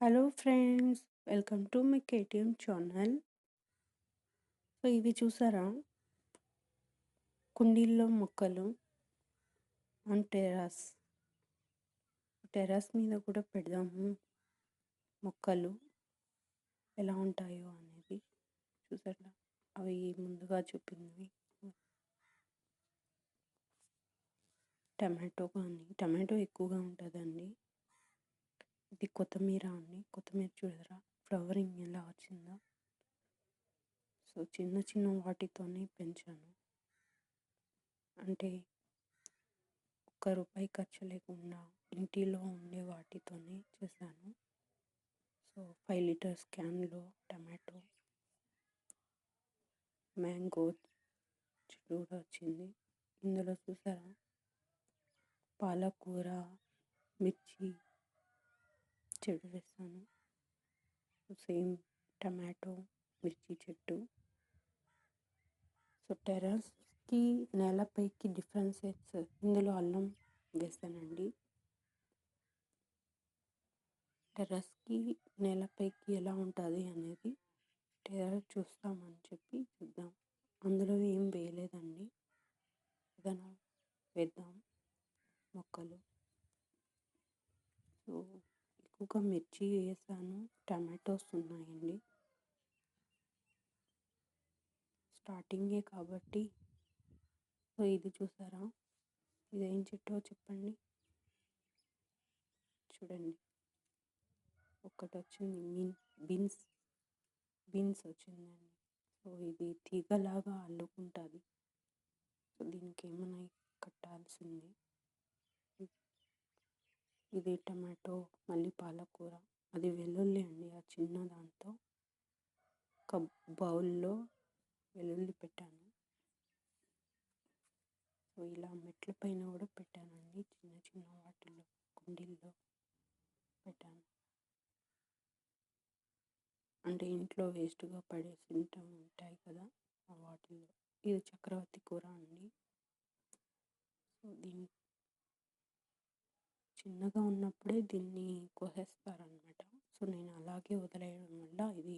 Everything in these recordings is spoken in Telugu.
Hello friends, welcome to my KTM channel. So ఇవి చూసారా, కుండీల్లో మొక్కలు ఆన్ టెర్రస్ మీద కూడా పెడదాము మొక్కలు ఎలా ఉంటాయో అనేది. చూసారా, అవి ముందుగా చూపింది టమాటో ఎక్కువగా ఉంటుందండి. ఇది కొత్తిమీర అండి. కొత్తిమీర చూడరా ఫ్లవరింగ్ ఎలా వచ్చిందో. సో చిన్న చిన్న వాటితోనే పెంచాను, అంటే ₹1 ఖర్చు లేకుండా ఇంటిలో ఉండే వాటితోనే చేశాను. సో 5 లీటర్స్ క్యాన్లో టమాటో, మ్యాంగో చెట్టు కూడా వచ్చింది. ఇందులో చూసారా, పాలకూర, మిర్చి చెట్టు వేస్తాను. సేమ్ టమాటో, మిర్చి చెట్టు. సో టెర్రస్కి నేలపైకి డిఫరెన్సెస్, ఇందులో అల్లం వేస్తానండి. టెర్రస్కి నేలపైకి ఎలా ఉంటుంది అనేది టెర్రస్ చూస్తామని చెప్పి చూద్దాం. అందులో ఏం వేయలేదండి, ఏదైనా వేద్దాం మొక్కలు. సో ఎక్కువగా మిర్చి వేసాను, టమాటోస్ ఉన్నాయండి. స్టార్టింగే కాబట్టి. సో ఇది చూసారా, ఇదేం చెట్టో చెప్పండి. చూడండి, ఒకటి వచ్చింది బీన్స్ వచ్చిందండి. సో ఇది తీగలాగా అల్లుకుంటుంది. సో దీనికి ఏమైనా కట్టాల్సింది. ఇది టమాటో, మళ్ళీ పాలకూర, అది వెల్లుల్లి అండి. ఆ చిన్న దాంతో ఒక బౌల్లో వెల్లుల్లి పెట్టాను. సో ఇలా మెట్ల పైన కూడా పెట్టానండి, చిన్న చిన్న వాటిల్లో కుండీల్లో పెట్టాను. అంటే ఇంట్లో వేస్ట్గా పడేసి ఉంటాయి కదా, ఆ వాటిల్లో. ఇది చక్రవర్తి కూర అండి. సో దీన్ని చిన్నగా ఉన్నప్పుడే దీన్ని కోసేస్తారనమాట. సో నేను అలాగే వదిలేయడం వల్ల ఇది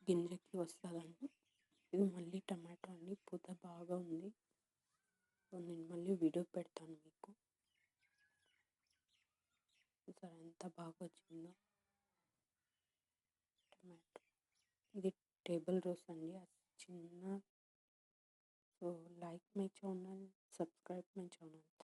గింజకి వస్తుందండి. ఇది మళ్ళీ టమాటో అండి, పూత బాగా ఉంది. సో నేను మళ్ళీ వీడియో పెడతాను మీకు. చూసారా ఎంత బాగా వచ్చిందో టమాటో. ఇది టేబుల్ రోస్ అండి, అది చిన్న. So like my channel, subscribe my channel.